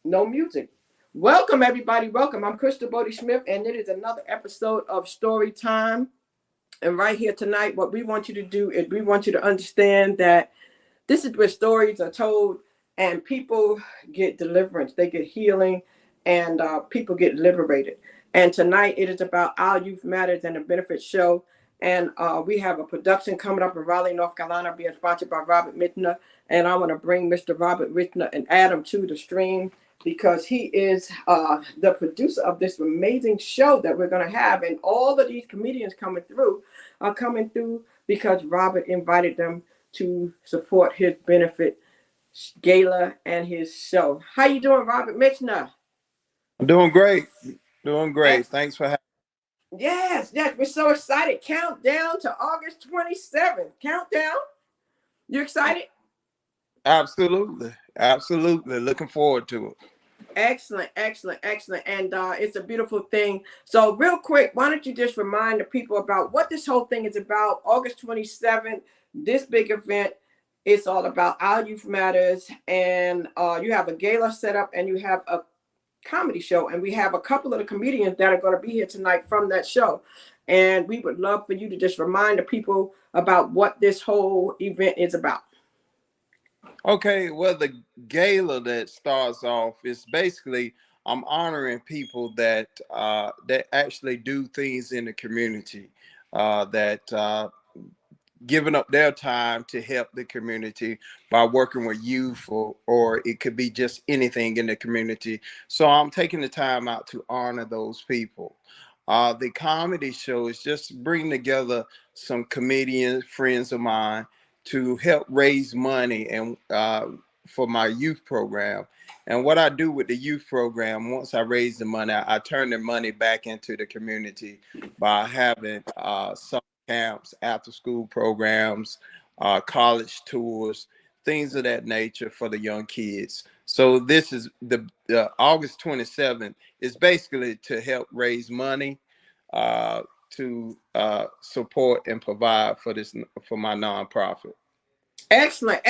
No music. Welcome, everybody. Welcome. I'm Crystal Bodie Smith, and it is another episode of Story Time. And right here tonight, what we want you to do is we want you to understand that this is where stories are told and people get deliverance, they get healing, and people get liberated. And tonight it is about Our Youth Matters and the Benefit Show. And we have a production coming up in Raleigh, North Carolina, being sponsored by Robert Michener. And I want to bring Mr. Robert Michener and Adam to the stream because he is the producer of this amazing show that we're going to have. And all of these comedians coming through are coming through because Robert invited them to support his benefit gala and his show. How you doing, Robert Michener? I'm doing great. Doing great. Thanks for having me. Yes, we're so excited. Countdown to August 27th. Countdown. You excited? Absolutely. Looking forward to it. Excellent. And it's a beautiful thing. So real quick, why don't you just remind the people about what this whole thing is about? August 27th, this big event. It's all about Our Youth Matters, and you have a gala set up and you have a comedy show, and we have a couple of the comedians that are going to be here tonight from that show. And we would love for you to just remind the people about what this whole event is about. Okay, well, the gala that starts off is basically I'm honoring people that actually do things in the community, that giving up their time to help the community by working with youth, or it could be just anything in the community. So I'm taking the time out to honor those people. The comedy show is just bring together some comedian friends of mine to help raise money and for my youth program. And what I do with the youth program, once I raise the money, I turn the money back into the community by having some camps, after school programs, college tours, things of that nature for the young kids. So this is the August 27th is basically to help raise money to support and provide for my nonprofit. Excellent.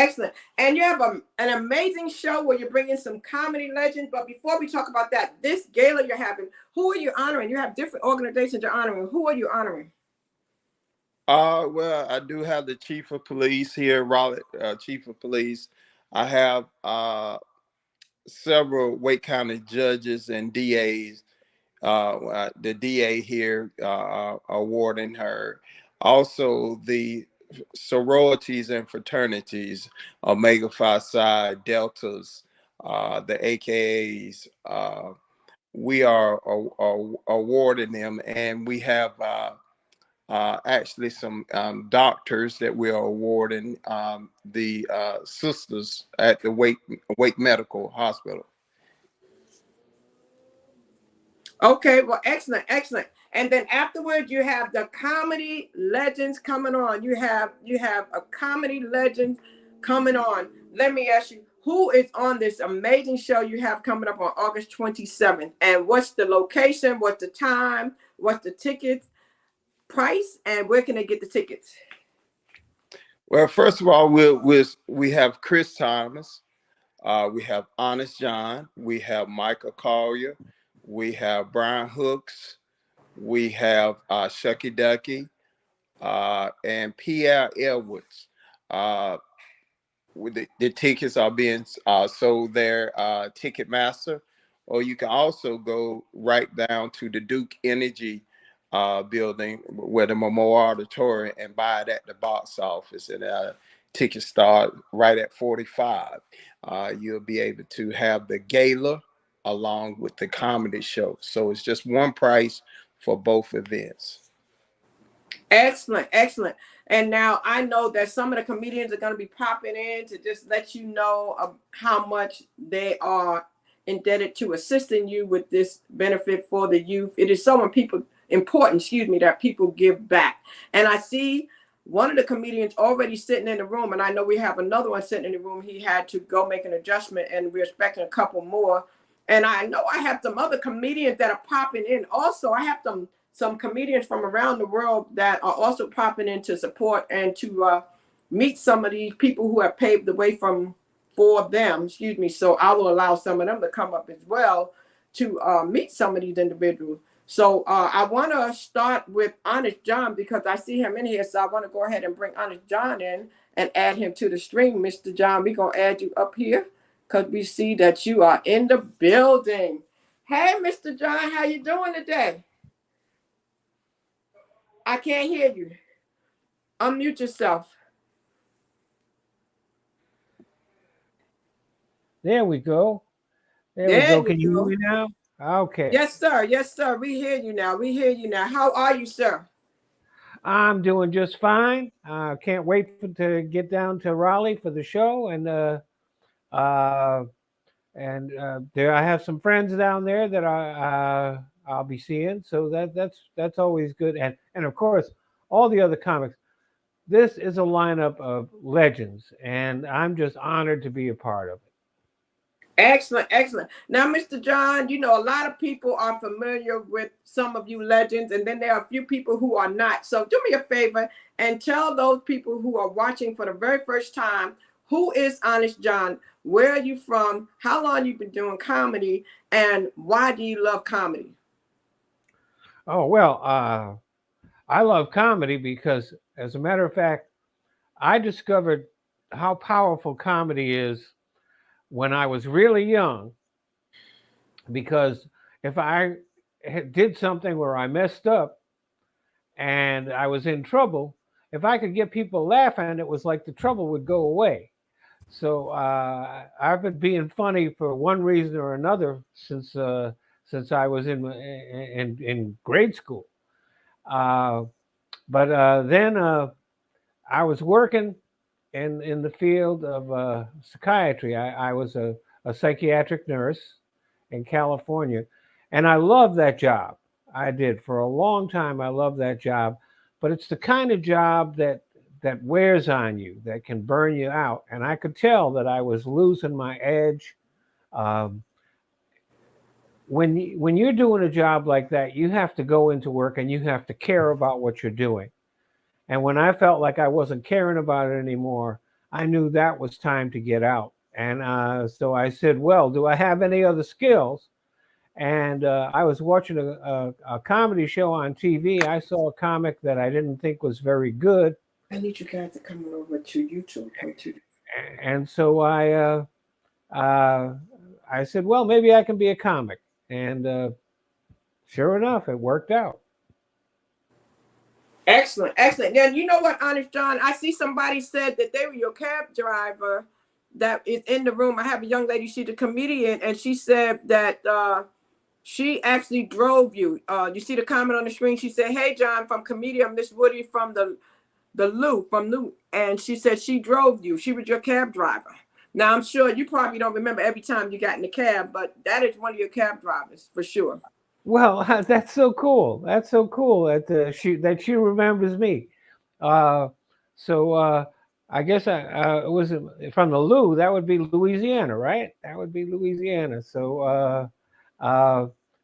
And you have an amazing show where you're bringing some comedy legends. But before we talk about that, this gala you're having, who are you honoring? You have different organizations you're honoring. Who are you honoring? Well, I do have the chief of police here, Raleigh, chief of police. I have several Wake County judges and DAs. The DA here awarding her. Also, the sororities and fraternities, Omega Phi Psi, Deltas, the AKAs. We are awarding them, and we have actually some doctors that we are awarding, the sisters at the Wake Medical Hospital. Okay, well, excellent. And then afterwards, you have the comedy legends coming on. You have a comedy legend coming on. Let me ask you, who is on this amazing show you have coming up on August 27th? And what's the location? What's the time? What's the ticket price? And where can they get the tickets? Well, first of all, we have Chris Thomas. We have Honest John. We have Michael Collier. We have Brian Hooks. We have Shucky Ducky and Pierre Edwards. The tickets are being sold there, Ticketmaster, or you can also go right down to the Duke Energy building where the Memorial Auditorium and buy it at the box office, and tickets start right at $45. You'll be able to have the gala along with the comedy show. So it's just one price for both events. Excellent. And now I know that some of the comedians are going to be popping in to just let you know how much they are indebted to assisting you with this benefit for the youth. It is so important, that people give back. And I see one of the comedians already sitting in the room, and I know we have another one sitting in the room. He had to go make an adjustment, and we're expecting a couple more. And I know I have some other comedians that are popping in. Also, I have some comedians from around the world that are also popping in to support and to meet some of these people who have paved the way from for them, excuse me. So I will allow some of them to come up as well to meet some of these individuals. So I want to start with Honest John because I see him in here. So I want to go ahead and bring Honest John in and add him to the stream. Mr. John, we're going to add you up here because we see that you are in the building. Hey, Mr. John, how you doing today? I can't hear you. Unmute yourself. There we go. There we go. Can you hear me now? Okay. Yes, sir. Yes, sir. We hear you now. We hear you now. How are you, sir? I'm doing just fine. Can't wait to get down to Raleigh for the show, and there I have some friends down there that I'll be seeing. So that's always good, and of course all the other comics. This is a lineup of legends, and I'm just honored to be a part of it. Excellent, excellent. Now, Mr. John, you know, a lot of people are familiar with some of you legends, and then there are a few people who are not. So do me a favor and tell those people who are watching for the very first time, who is Honest John? Where are you from? How long you've been doing comedy? And why do you love comedy? Oh, well, I love comedy because, as a matter of fact, I discovered how powerful comedy is when I was really young, because if I did something where I messed up and I was in trouble, if I could get people laughing, it was like the trouble would go away. So I've been being funny for one reason or another since I was in grade school. But then I was working in the field of psychiatry. I was a psychiatric nurse in California, and I loved that job. I did for a long time. I loved that job, but it's the kind of job that wears on you, that can burn you out. And I could tell that I was losing my edge. When you're doing a job like that, you have to go into work and you have to care about what you're doing. And when I felt like I wasn't caring about it anymore, I knew that was time to get out. And so I said, well, do I have any other skills? And I was watching a comedy show on TV. I saw a comic that I didn't think was very good. I need you guys to come over to YouTube. And so I said, well, maybe I can be a comic. And sure enough, it worked out. Excellent, excellent. Now, you know what, Honest John, I see somebody said that they were your cab driver that is in the room. I have a young lady, she's a comedian, and she said that she actually drove you. You see the comment on the screen? She said, hey, John, from comedian Miss Woody from the Lou. And she said she drove you. She was your cab driver. Now, I'm sure you probably don't remember every time you got in the cab, but that is one of your cab drivers for sure. Well, that's so cool. That's so cool that she remembers me. So I guess it was from the Lou. That would be Louisiana, right? That would be Louisiana. So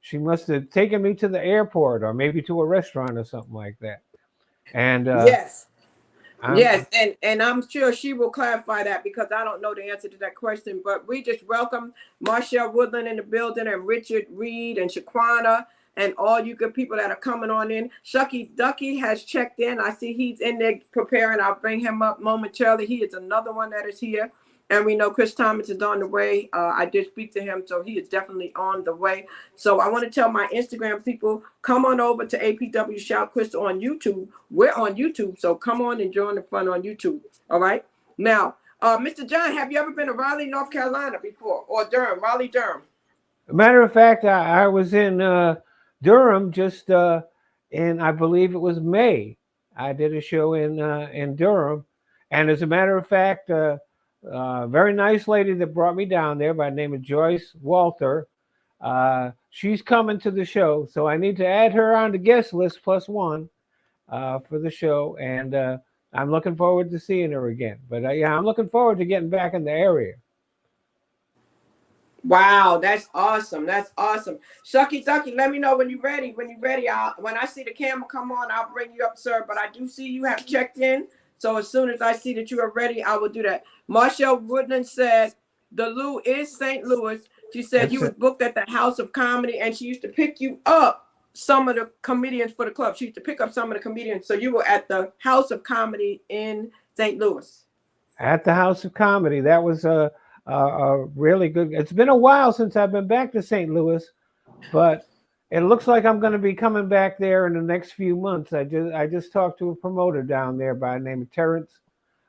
she must have taken me to the airport or maybe to a restaurant or something like that. And yes. Yes, and I'm sure she will clarify that because I don't know the answer to that question. But we just welcome Marshall Woodland in the building and Richard Reed and Shaquana and all you good people that are coming on in. Shucky Ducky has checked in. I see he's in there preparing. I'll bring him up momentarily. He is another one that is here. And we know Chris Thomas is on the way. I did speak to him, so he is definitely on the way. So I want to tell my Instagram people, come on over to APW Shout Crystal on YouTube. We're on YouTube, so come on and join the fun on YouTube. All right. Now, Mr. John, have you ever been to Raleigh, North Carolina before, or Durham, Raleigh, Durham? Matter of fact, I was in Durham just in, I believe it was May. I did a show in Durham, and as a matter of fact. Very nice lady that brought me down there by the name of Joyce Walter. She's coming to the show, so I need to add her on the guest list +1 for the show, and I'm looking forward to seeing her again. But yeah, I'm looking forward to getting back in the area. Wow, that's awesome. That's awesome. Shucky Ducky, let me know when you're ready. When I see the camera come on, I'll bring you up, sir. But I do see you have checked in. So as soon as I see that you are ready, I will do that. Marshall Woodland said the Lou is St. Louis. She said That's you was it. booked at the House of Comedy, and she used to pick you up some of the comedians for the club. She used to pick up some of the comedians. So you were at the House of Comedy in St. Louis. At the House of Comedy. That was a really good. It's been a while since I've been back to St. Louis, but it looks like I'm going to be coming back there in the next few months. I just talked to a promoter down there by the name of Terrence,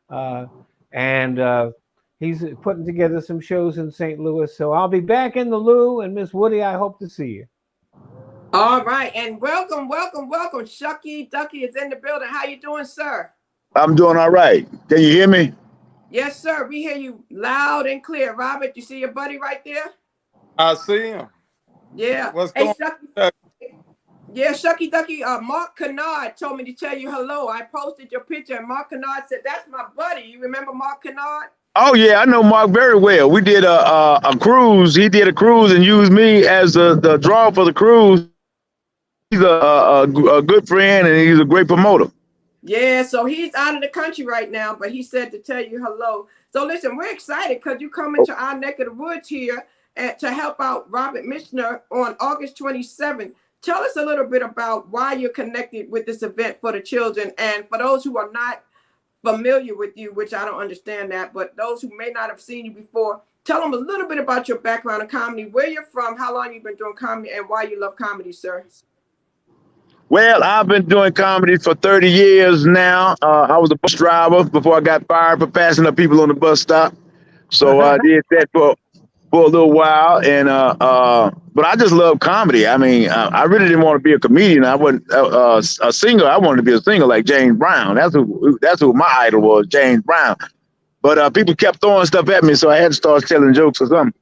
uh, and he's putting together some shows in St. Louis. So I'll be back in the Lou, and Miss Woody, I hope to see you. All right, and welcome, welcome, welcome. Shucky Ducky is in the building. How you doing, sir? I'm doing all right. Can you hear me? Yes, sir. We hear you loud and clear. Robert, you see your buddy right there? I see him. Yeah. What's Hey, going Shucky. Yeah, Shucky Ducky. Mark Kennard told me to tell you hello. I posted your picture, and Mark Kennard said, "That's my buddy." You remember Mark Kennard? Oh yeah, I know Mark very well. We did a cruise. He did a cruise and used me as the draw for the cruise. He's a good friend and he's a great promoter. Yeah, so he's out of the country right now, but he said to tell you hello. So listen, we're excited because you come into our neck of the woods here to help out Robert Michener on August 27th. Tell us a little bit about why you're connected with this event for the children. And for those who are not familiar with you, which I don't understand that, but those who may not have seen you before, tell them a little bit about your background in comedy, where you're from, how long you've been doing comedy, and why you love comedy, sir. Well, I've been doing comedy for 30 years now. I was a bus driver before I got fired for passing up people on the bus stop. So I did that for a little while, and but I just love comedy. I mean, I really didn't want to be a comedian. I wasn't a singer. I wanted to be a singer like James Brown. That's who my idol was, James Brown. But people kept throwing stuff at me, so I had to start telling jokes or something.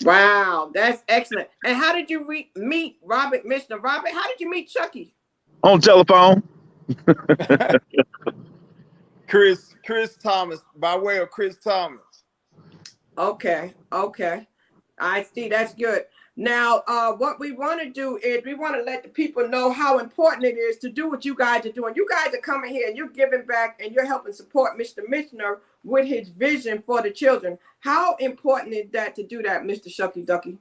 Wow, that's excellent. And how did you meet Robert Michener? Robert, how did you meet Chucky? On telephone. Chris Thomas, by way of Chris Thomas. Okay. I see. That's good. Now, what we want to do is we want to let the people know how important it is to do what you guys are doing. You guys are coming here and you're giving back and you're helping support Mr. Michener with his vision for the children. How important is that to do that, Mr. Shucky Ducky?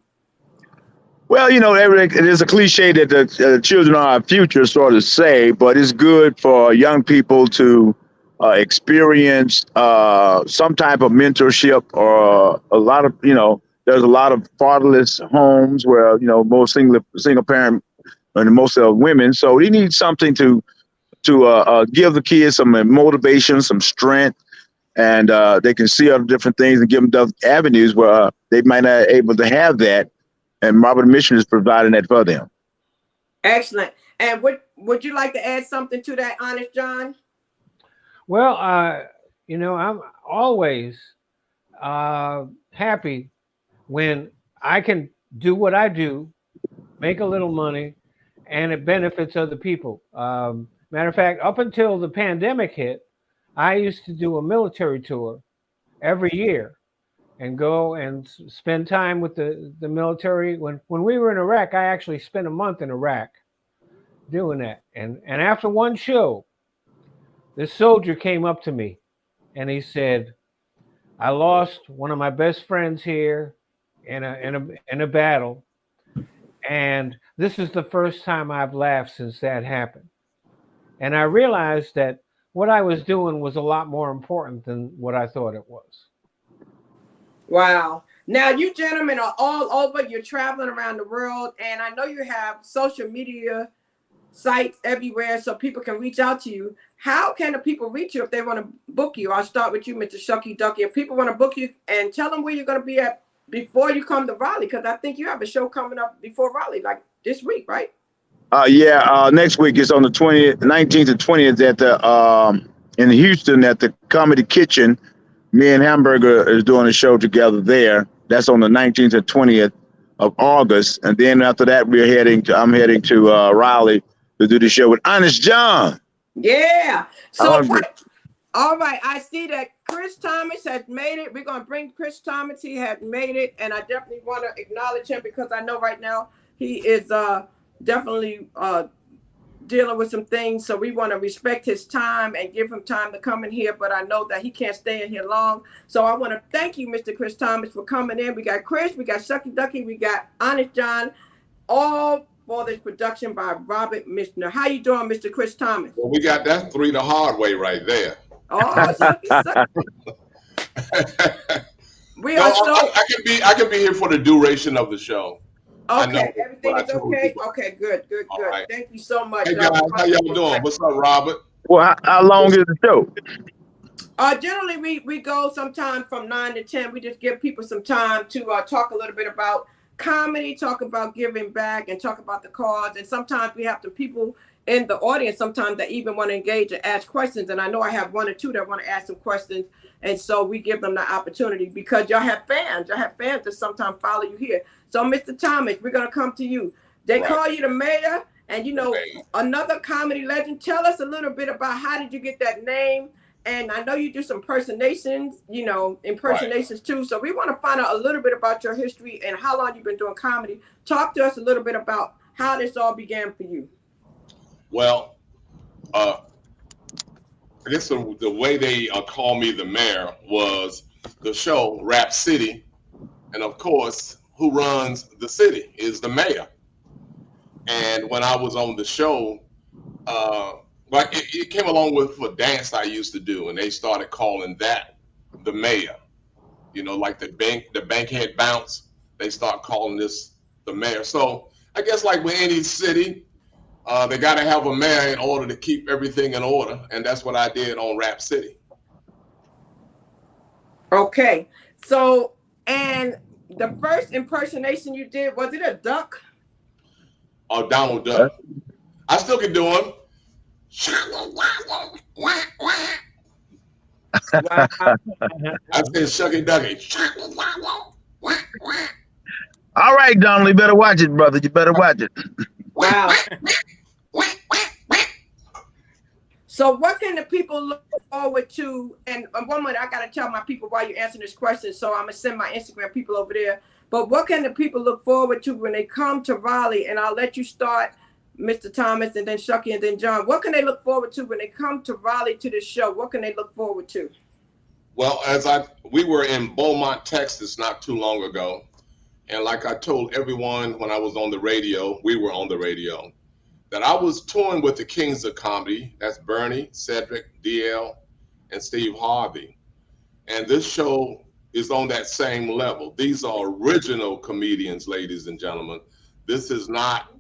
Well, you know, it is a cliche that the children are our future, sort of say, but it's good for young people to experience some type of mentorship or a lot of, there's a lot of fatherless homes where, most single parent and most of women. So they need something to give the kids some motivation, some strength, and they can see other different things and give them other avenues where they might not be able to have that. And Robert Michener is providing that for them. Excellent. And would you like to add something to that, Honest John? Well, I'm always happy when I can do what I do, make a little money, and it benefits other people. Matter of fact, up until the pandemic hit, I used to do a military tour every year and go and spend time with the military. When we were in Iraq, I actually spent a month in Iraq doing that. And after one show, this soldier came up to me and he said, "I lost one of my best friends here in a battle. And this is the first time I've laughed since that happened." And I realized that what I was doing was a lot more important than what I thought it was. Wow. Now, you gentlemen are all over. You're traveling around the world. And I know you have social media sites everywhere so people can reach out to you. How can the people reach you if they want to book you? I'll start with you, Mr. Shucky Ducky. If people want to book you, and tell them where you're going to be at before you come to Raleigh, because I think you have a show coming up before Raleigh, like this week, right? Next week is on the 19th and 20th at the in Houston at the Comedy Kitchen. Me and Hamburger is doing a show together there. That's on the 19th and 20th of August. And then after that, I'm heading to Raleigh to do the show with Honest John. Yeah. So all right. I see that Chris Thomas has made it. We're going to bring Chris Thomas. He has made it. And I definitely want to acknowledge him because I know right now he is definitely dealing with some things, so we want to respect his time and give him time to come in here. But I know that he can't stay in here long, so I want to thank you, Mr. Chris Thomas, for coming in. We got Chris, we got Shucky Ducky, we got Honest John, all for this production by Robert Michener. How you doing, Mr. Chris Thomas? Well, we got that 3 the hard way right there. Oh, Shucky. We are so. I can be here for the duration of the show. Okay, everything is okay. Okay, good. Right. Thank you so much. Hey guys, how y'all doing? What's up, Robert? Well, how long is the show? Generally, we go sometime from 9 to 10. We just give people some time to talk a little bit about comedy, talk about giving back, and talk about the cause. And sometimes we have the people in the audience sometimes that even want to engage and ask questions. And I know I have 1 or 2 that want to ask some questions. And so we give them the opportunity because y'all have fans. Y'all have fans that sometimes follow you here. So, Mr. Thomas, we're going to come to you. They call you the mayor, and, you know, another comedy legend. Tell us a little bit about how did you get that name? And I know you do some impersonations, too. So we want to find out a little bit about your history and how long you've been doing comedy. Talk to us a little bit about how this all began for you. Well, I guess the way they call me the mayor was the show Rap City. And of course, who runs the city is the mayor. And when I was on the show, it came along with a dance I used to do, and they started calling that the mayor. You know, like the bankhead bounce, they start calling this the mayor. So I guess like with any city, they got to have a mayor in order to keep everything in order, and that's what I did on Rap City. Okay, so and the first impersonation you did, was it a duck? Oh, Donald Duck. I still can do him. I said Shucky Ducky. All right, Donald, you better watch it, brother. You better watch it. Wow. So what can the people look forward to? And one minute, I got to tell my people why you're answering this question. So I'm going to send my Instagram people over there. But what can the people look forward to when they come to Raleigh? And I'll let you start, Mr. Thomas, and then Shucky, and then John. What can they look forward to when they come to Raleigh to the show? What can they look forward to? Well, we were in Beaumont, Texas not too long ago. And like I told everyone when I was on the radio, we were on the radio, that I was touring with the Kings of Comedy. That's Bernie, Cedric, DL, and Steve Harvey. And this show is on that same level. These are original comedians, ladies and gentlemen. This is not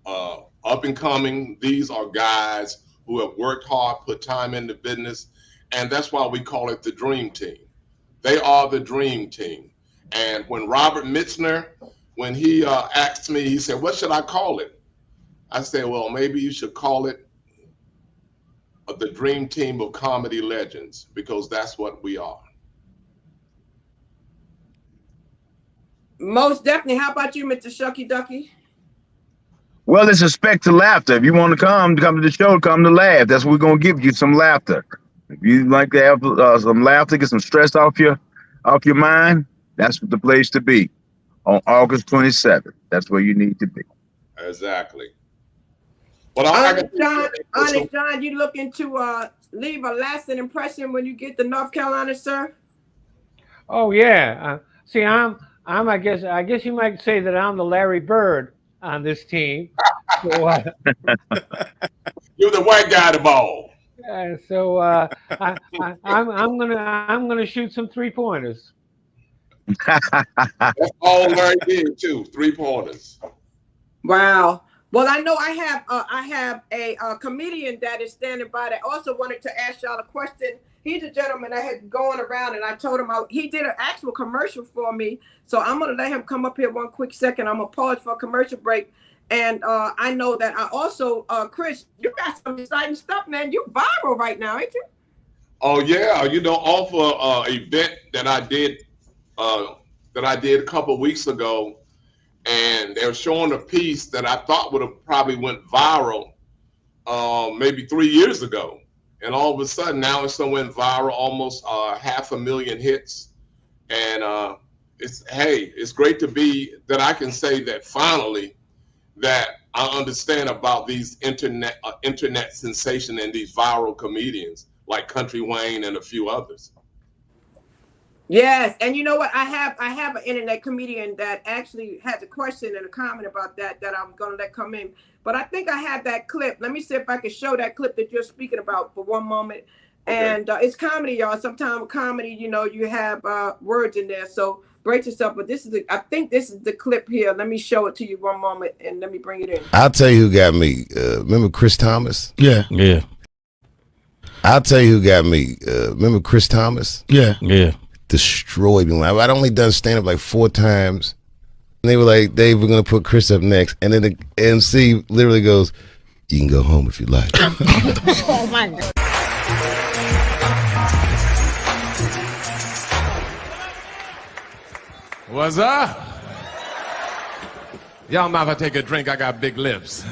up and coming. These are guys who have worked hard, put time into business. And that's why we call it the Dream Team. They are the Dream Team. And when Robert Michener, when he asked me, he said, what should I call it? I said, well, maybe you should call it the Dream Team of Comedy Legends, because that's what we are. Most definitely. How about you, Mr. Shucky Ducky? Well, it's respect to laughter. If you want to come to the show, come to laugh. That's what we're going to give you, some laughter. If you like to have some laughter, get some stress off your mind, that's the place to be on August 27th. That's where you need to be. Exactly. Well, Honest John, you looking to leave a lasting impression when you get to North Carolina, sir? Oh yeah. See, I guess you might say that I'm the Larry Bird on this team. So, you're the white guy at the ball. I'm gonna shoot some 3-pointers. That's all Larry did too, 3-pointers. Wow. Well, I know I have a comedian that is standing by that also wanted to ask y'all a question. He's a gentleman that had gone around, and I told him he did an actual commercial for me. So I'm going to let him come up here one quick second. I'm going to pause for a commercial break. And I know that I also, Chris, you got some exciting stuff, man. You viral right now, ain't you? Oh, yeah. You know, off an event that I did a couple of weeks ago, and they were showing a piece that I thought would have probably went viral maybe 3 years ago. And all of a sudden now it's went viral, almost 500,000 hits. And it's great to be that I can say that finally that I understand about these internet sensation and these viral comedians like Country Wayne and a few others. Yes, and you know what? I have an internet comedian that actually has a question and a comment about that I'm gonna let come in. But I think I have that clip. Let me see if I can show that clip that you're speaking about for one moment. Okay. And it's comedy, y'all. Sometimes with comedy, you know, you have words in there, so brace yourself. But I think this is the clip here. Let me show it to you one moment, and let me bring it in. I'll tell you who got me. Remember Chris Thomas? Yeah. I'll tell you who got me. Remember Chris Thomas? Yeah. Destroyed me. I'd only done stand up like 4 times. And they were like, Dave, we're gonna put Chris up next. And then the MC literally goes, you can go home if you like. Oh my God. What's up? Y'all mind if I take a drink? I got big lips.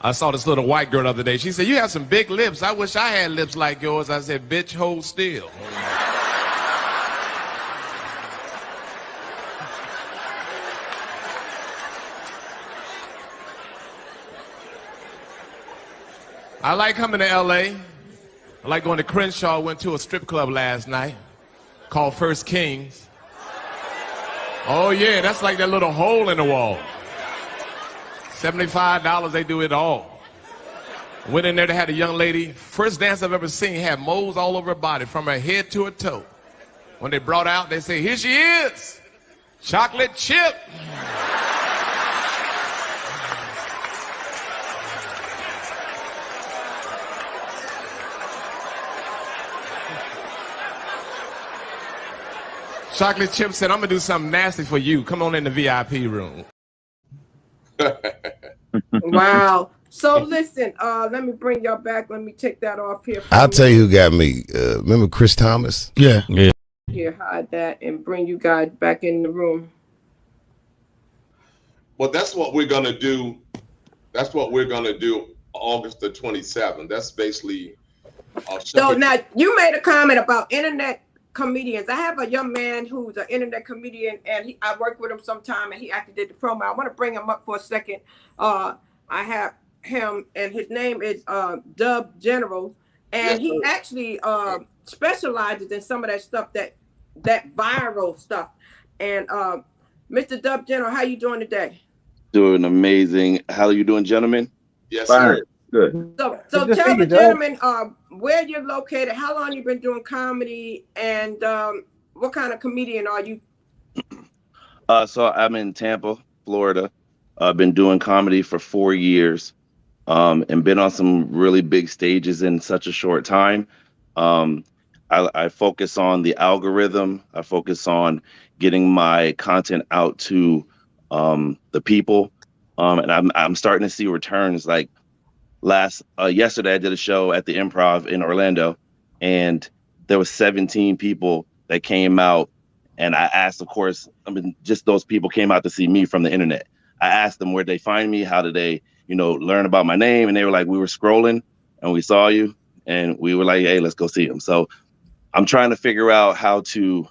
I saw this little white girl the other day. She said, you have some big lips. I wish I had lips like yours. I said, bitch, hold still. I like coming to LA. I like going to Crenshaw. Went to a strip club last night called First Kings. Oh yeah, that's like that little hole in the wall. $75, they do it all. Went in there, they had a young lady, first dance I've ever seen, had moles all over her body from her head to her toe. When they brought out, they say, here she is, chocolate chip. Chocolate Chip said, I'm going to do something nasty for you. Come on in the VIP room. Wow. So listen, let me bring y'all back. Let me take that off here. I'll tell you who got me. Remember Chris Thomas? Yeah. Here, hide that and bring you guys back in the room. Well, that's what we're going to do. That's what we're going to do August the 27th. That's basically. So now you made a comment about internet comedians. I have a young man who's an internet comedian, and I work with him sometime, and he actually did the promo. I want to bring him up for a second. I have him, and his name is Dub General, and he actually specializes in some of that stuff, that viral stuff. And Mr. Dub General, how you doing today? Doing amazing. How are you doing, gentlemen? Yes, Fine. sir. Good. So tell the gentleman where you're located, how long you've been doing comedy, and what kind of comedian are you? So I'm in Tampa, Florida. I've been doing comedy for 4 years, and been on some really big stages in such a short time. I focus on the algorithm. I focus on getting my content out to the people, and I'm starting to see returns. Like yesterday, I did a show at the Improv in Orlando, and there was 17 people that came out. And I asked, of course, just those people came out to see me from the internet. I asked them where'd they find me, how did they, learn about my name, and they were like, we were scrolling and we saw you, and we were like, hey, let's go see them. So I'm trying to figure out how to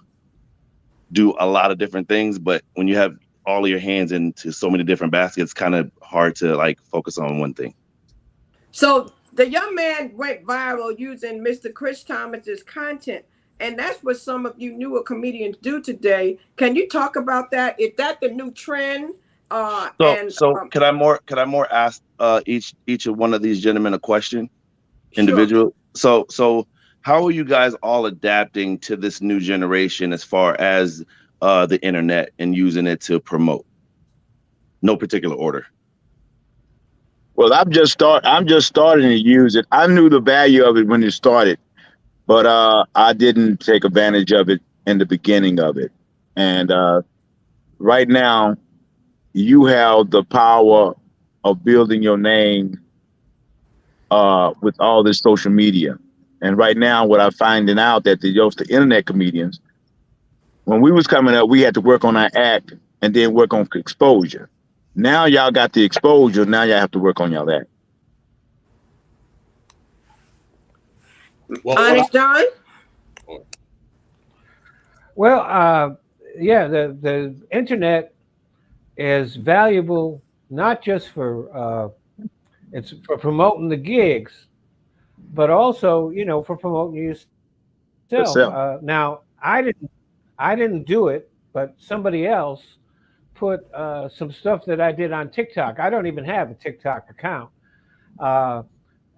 do a lot of different things, but when you have all of your hands into so many different baskets, it's kind of hard to focus on one thing. So the young man went viral using Mr. Chris Thomas's content, and that's what some of you newer comedians do today. Can you talk about that? Is that the new trend? Could I more ask each of one of these gentlemen a question, individual? Sure. So how are you guys all adapting to this new generation as far as the internet and using it to promote? No particular order. Well, I'm just starting to use it. I knew the value of it when it started, but I didn't take advantage of it in the beginning of it. And right now, you have the power of building your name with all this social media. And right now, what I'm finding out that the internet comedians, when we was coming up, we had to work on our act and then work on exposure. Now y'all got the exposure. Now y'all have to work on y'all act. Honest John? Well, yeah, the internet is valuable not just for it's for promoting the gigs, but also for promoting yourself. Yourself. Now I didn't do it, but somebody else put some stuff that I did on TikTok. I don't even have a TikTok account. Uh,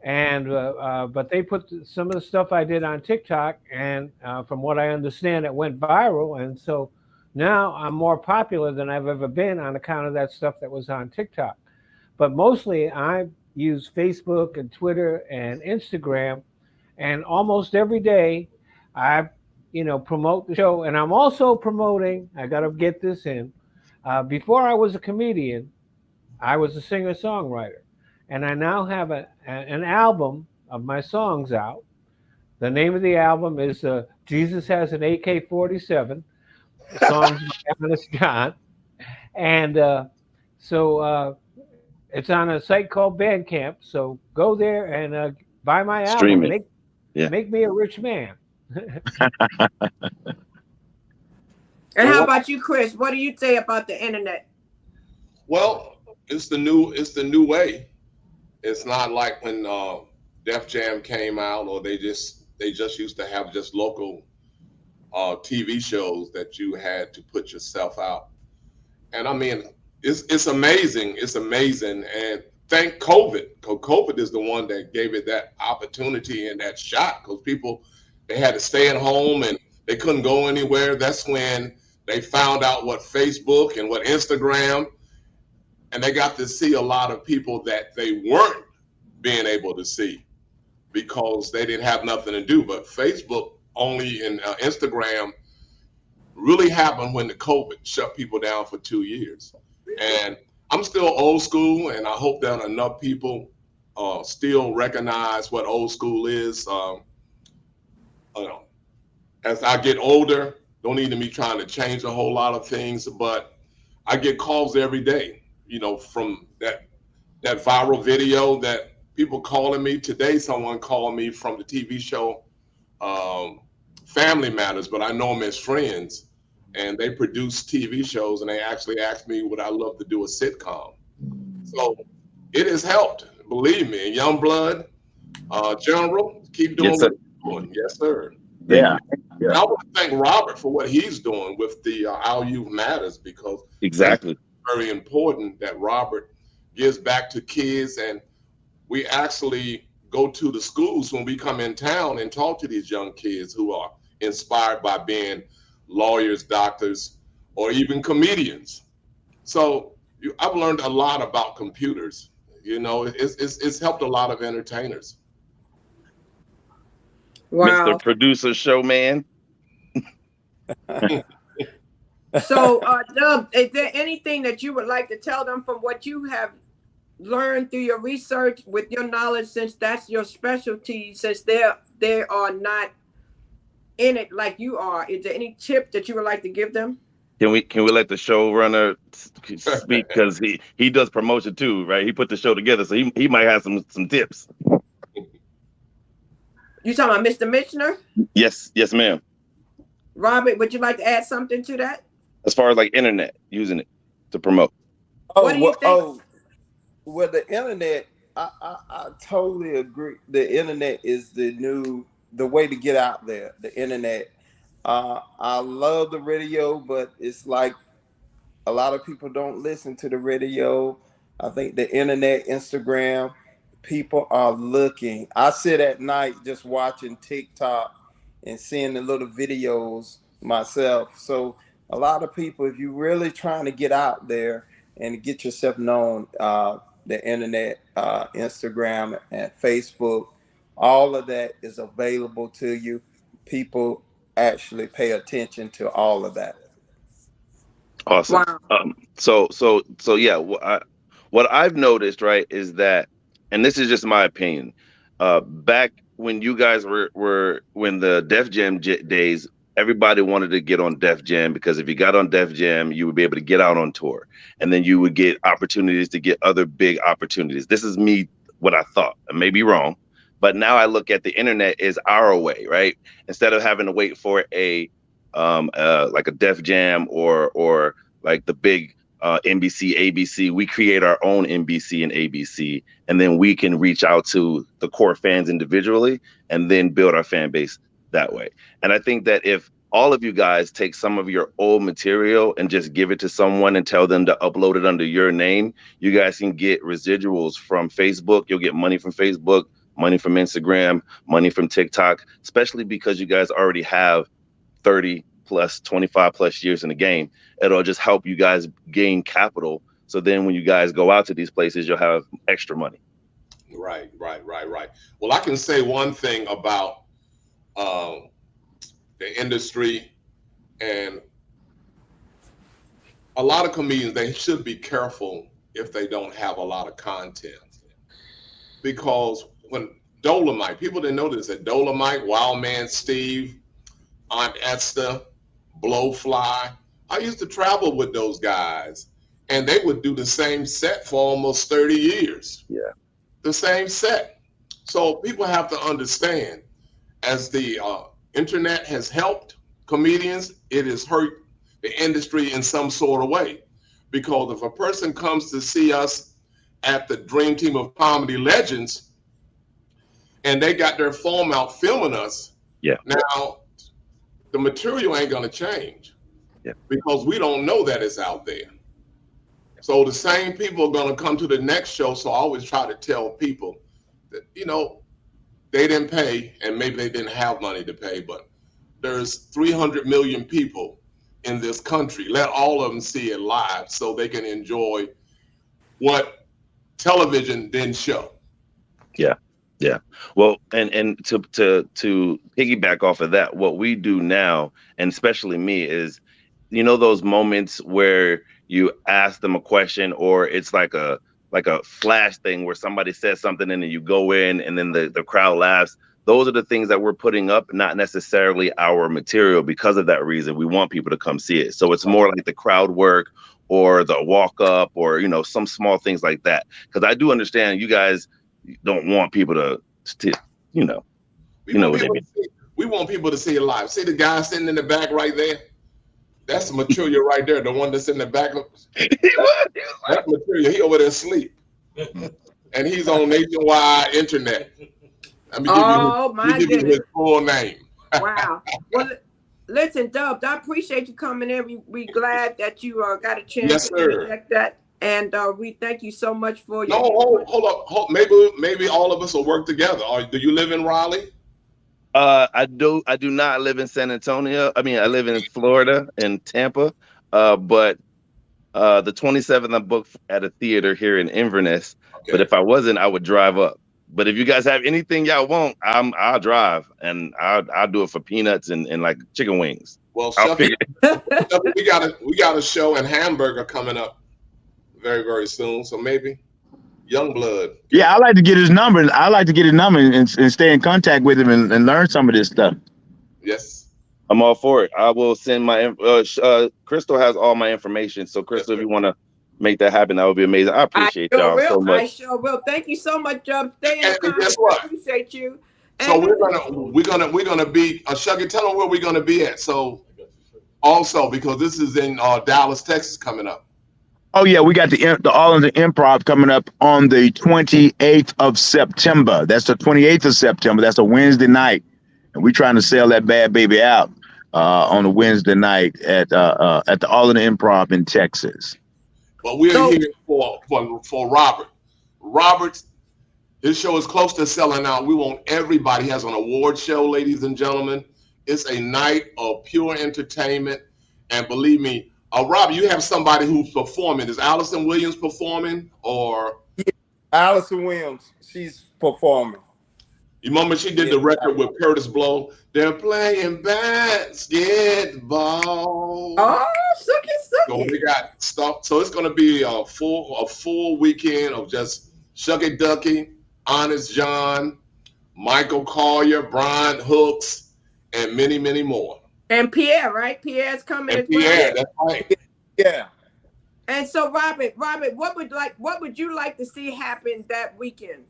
but they put some of the stuff I did on TikTok, and from what I understand, it went viral, and so now I'm more popular than I've ever been on account of that stuff that was on TikTok. But mostly, I use Facebook and Twitter and Instagram, and almost every day, I promote the show, and I'm also promoting. I got to get this in. Before I was a comedian, I was a singer-songwriter, and I now have an album of my songs out. The name of the album is Jesus Has an AK-47, songs by Honest John. And so it's on a site called Bandcamp. So go there and buy my Stream album. it. Make me a rich man. And how about you, Chris? What do you say about the internet? Well, it's the new way. It's not like when Def Jam came out, or they just used to have just local TV shows that you had to put yourself out. And I mean, it's amazing. It's amazing. And thank COVID, because COVID is the one that gave it that opportunity and that shot, because people, they had to stay at home and they couldn't go anywhere. That's when they found out what Facebook and what Instagram, and they got to see a lot of people that they weren't being able to see because they didn't have nothing to do. But Facebook only and Instagram really happened when the COVID shut people down for 2 years. And I'm still old school, and I hope that enough people still recognize what old school is. As I get older, don't need to be trying to change a whole lot of things, but I get calls every day, from that viral video that people calling me. Today, someone called me from the TV show Family Matters, but I know them as friends, and they produce TV shows, and they actually asked me would I love to do a sitcom. So it has helped, believe me. And Youngblood, General, keep doing what you're doing. Yes, sir. Yeah. And I want to thank Robert for what he's doing with the Our Youth Matters, because Exactly. it's very important that Robert gives back to kids, and we actually go to the schools when we come in town and talk to these young kids who are inspired by being lawyers, doctors, or even comedians. So I've learned a lot about computers. It's helped a lot of entertainers. Wow. Mr. Producer Showman. So, Doug, is there anything that you would like to tell them from what you have learned through your research with your knowledge, since that's your specialty, since they are not in it like you are? Is there any tip that you would like to give them? Can we let the showrunner speak, because he does promotion too, right? He put the show together, so he might have some tips. You talking about Mr. Michener? Yes, ma'am. Robert, would you like to add something to that? As far as like internet, using it to promote. What do you think? Well, the internet, I totally agree. The internet is the way to get out there. The internet. I love the radio, but it's like a lot of people don't listen to the radio. I think the internet, Instagram, people are looking. I sit at night just watching TikTok and seeing the little videos myself. So a lot of people, if you're really trying to get out there and get yourself known, the internet, Instagram and Facebook, all of that is available to you. People actually pay attention to all of that. Awesome. Wow. So yeah, what I've noticed, right, is that, and this is just my opinion, back when you guys were when the Def Jam days, everybody wanted to get on Def Jam, because if you got on Def Jam, you would be able to get out on tour, and then you would get opportunities to get other big opportunities. This is me, what I thought. I may be wrong, but now I look at the internet as our way, right? Instead of having to wait for a like a Def Jam or like the big NBC, ABC. We create our own NBC and ABC, and then we can reach out to the core fans individually and then build our fan base that way. And I think that if all of you guys take some of your old material and just give it to someone and tell them to upload it under your name, you guys can get residuals from Facebook. You'll get money from Facebook, money from Instagram, money from TikTok, especially because you guys already have 30 plus 25 plus years in the game. It'll just help you guys gain capital. So then when you guys go out to these places, you'll have extra money. Right. Well, I can say one thing about the industry, and a lot of comedians, they should be careful if they don't have a lot of content. Because when Dolomite, people didn't know this, that Dolomite, Wild Man Steve, Aunt Esther, Blowfly, I used to travel with those guys, and they would do the same set for almost 30 years. Yeah. The same set. So people have to understand, as the internet has helped comedians, it has hurt the industry in some sort of way. Because if a person comes to see us at the Dream Team of Comedy Legends and they got their phone out filming us, yeah, now the material ain't gonna change, yeah, because we don't know that it's out there. So the same people are gonna come to the next show. So I always try to tell people that, you know, they didn't pay, and maybe they didn't have money to pay, but there's 300 million people in this country. Let all of them see it live so they can enjoy what television didn't show. Yeah. Yeah. Well, and to piggyback off of that, what we do now, and especially me, is, you know, those moments where you ask them a question, or it's like a flash thing where somebody says something and then you go in and then the crowd laughs. Those are the things that we're putting up, not necessarily our material. Because of that reason, we want people to come see it. So it's more like the crowd work or the walk up, or, you know, some small things like that. Because I do understand you guys don't want people to you know what I mean. We want people to see it live. See the guy sitting in the back right there? That's the material right there. The one that's in the back. That's material. He over there asleep. And he's on nationwide internet. Let me give you his full name. Wow. Well, listen, Dubs, I appreciate you coming in. We glad that you got a chance to interject that. And we thank you so much for your. No, hold up. Maybe all of us will work together. Do you live in Raleigh? I do not live in San Antonio. I mean, I live in Florida, in Tampa. But the 27th, I'm booked at a theater here in Inverness. Okay. But if I wasn't, I would drive up. But if you guys have anything y'all want, I'll drive, and I'll do it for peanuts and like chicken wings. Well, Shuffy, we got a show in Hamburger coming up very, very soon. So maybe Youngblood. Yeah, I like to get his number. I like to get his number and stay in contact with him and learn some of this stuff. Yes, I'm all for it. I will send my Crystal has all my information. So Crystal, if you want to make that happen, that would be amazing. I appreciate y'all so much. I sure will. Thank you so much, Job. Stay in contact. Guess what? I appreciate you. And so we're gonna be Shuggy, tell them where we're gonna be at. So also, because this is in Dallas, Texas coming up. Oh yeah, we got the All in the Improv coming up on the 28th of September. That's the 28th of September. That's a Wednesday night, and we're trying to sell that bad baby out on a Wednesday night at the All in the Improv in Texas. But we're here for Robert. Robert's, his show is close to selling out. We want everybody. He has an award show, ladies and gentlemen. It's a night of pure entertainment. And believe me, Robert, you have somebody who's performing. Is Allison Williams performing, or? Yeah, Allison Williams, she's performing. You remember she did the record with Curtis Blow? They're playing basketball. Oh, sucky. So we got stuff. So it's going to be a full weekend of just Shucky Ducky, Honest John, Michael Collier, Brian Hooks, and many, many more. And Pierre, right? Pierre's coming as well. Pierre, that's right. Yeah. And so, Robert, what would you like to see happen that weekend?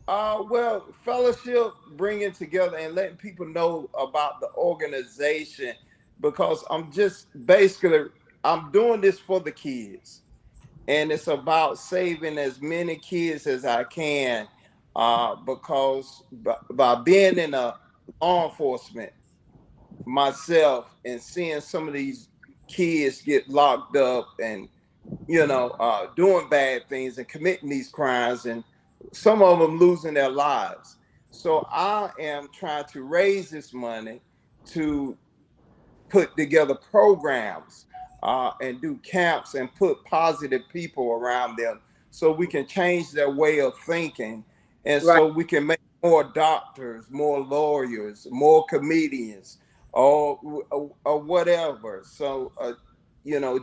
Well, fellowship, bringing together and letting people know about the organization, because I'm just basically I'm doing this for the kids, and it's about saving as many kids as I can, because by being in a law enforcement myself and seeing some of these kids get locked up and doing bad things and committing these crimes, and some of them losing their lives. So I am trying to raise this money to put together programs, and do camps and put positive people around them so we can change their way of thinking, and Right. so we can make more doctors, more lawyers, more comedians, or whatever. So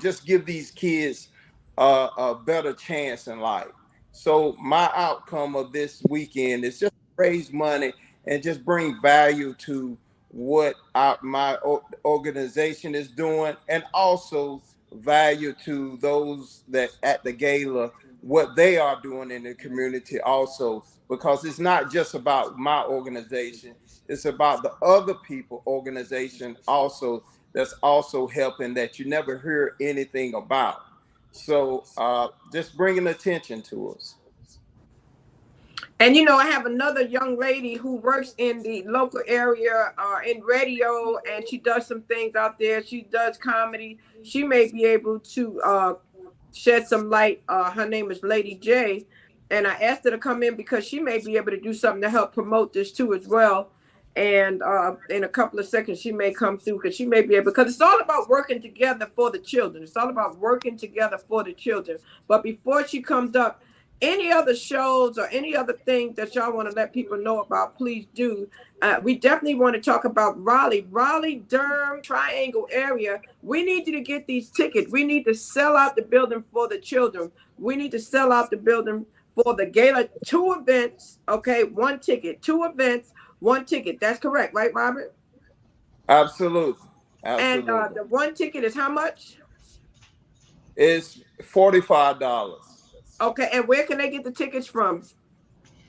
just give these kids a better chance in life. So my outcome of this weekend is just raise money and just bring value to what my organization is doing, and also value to those that at the gala, what they are doing in the community also, because it's not just about my organization, it's about the other people organization also that's also helping that you never hear anything about. So just bringing attention to us. And I have another young lady who works in the local area, in radio, and she does some things out there. She does comedy. She may be able to shed some light. Her name is Lady J, and I asked her to come in because she may be able to do something to help promote this too as well. And in a couple of seconds, she may come through because she may be able, because it's all about working together for the children. It's all about working together for the children. But before she comes up, any other shows or any other thing that y'all want to let people know about, please do. We definitely want to talk about Raleigh, Durham, Triangle area. We need you to get these tickets. We need to sell out the building for the children. We need to sell out the building for the gala. 2 events, okay, 1 ticket. 2 events, 1 ticket. That's correct, right, Robert? Absolutely. And the 1 ticket is how much? It's $45. Okay, and where can they get the tickets from?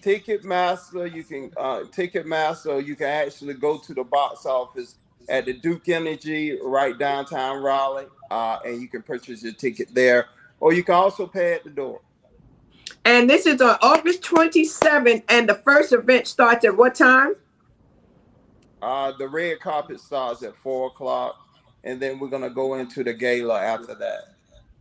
Ticketmaster. You can Ticketmaster. You can actually go to the box office at the Duke Energy right downtown Raleigh, and you can purchase your ticket there, or you can also pay at the door. And this is on August 27th, and the first event starts at what time? The red carpet starts at 4:00, and then we're gonna go into the gala after that.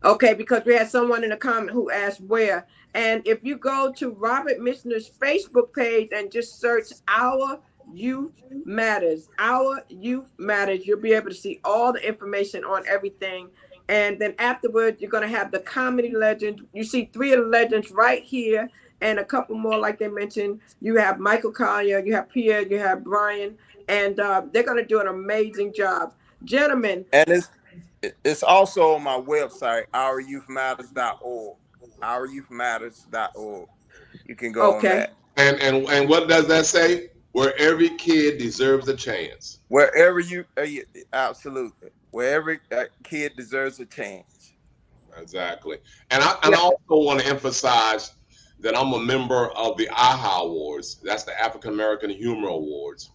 Okay, because we had someone in the comment who asked where. And if you go to Robert Mishner's Facebook page and just search Our Youth Matters, Our Youth Matters, you'll be able to see all the information on everything. And then afterwards, you're going to have the comedy legends. You see 3 of the legends right here, and a couple more, like they mentioned. You have Michael Collier, you have Pierre, you have Brian, and they're going to do an amazing job. Gentlemen. And it's also on my website, ouryouthmatters.org. Ouryouthmatters.org. You can go on that. And what does that say? Where every kid deserves a chance. Wherever absolutely. Where every kid deserves a chance. Exactly. And I also want to emphasize that I'm a member of the AHA Awards. That's the African American Humor Awards.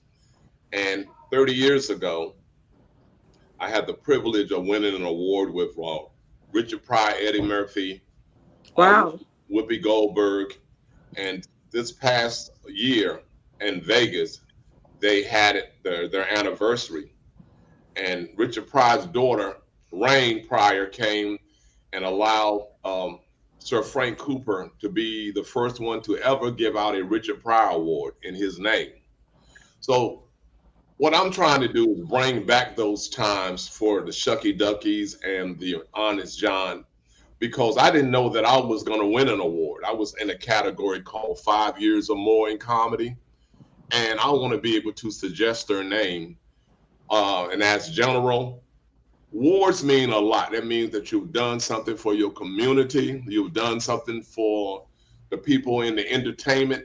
And 30 years ago, I had the privilege of winning an award with Richard Pryor, Eddie Murphy, wow, Whoopi Goldberg. And this past year in Vegas, they had their anniversary. And Richard Pryor's daughter, Rain Pryor, came and allowed Sir Frank Cooper to be the first one to ever give out a Richard Pryor Award in his name. So what I'm trying to do is bring back those times for the Shucky Duckies and the Honest John, because I didn't know that I was going to win an award. I was in a category called 5 years or more in comedy, and I want to be able to suggest their name. And as general, awards mean a lot. That means that you've done something for your community. You've done something for the people in the entertainment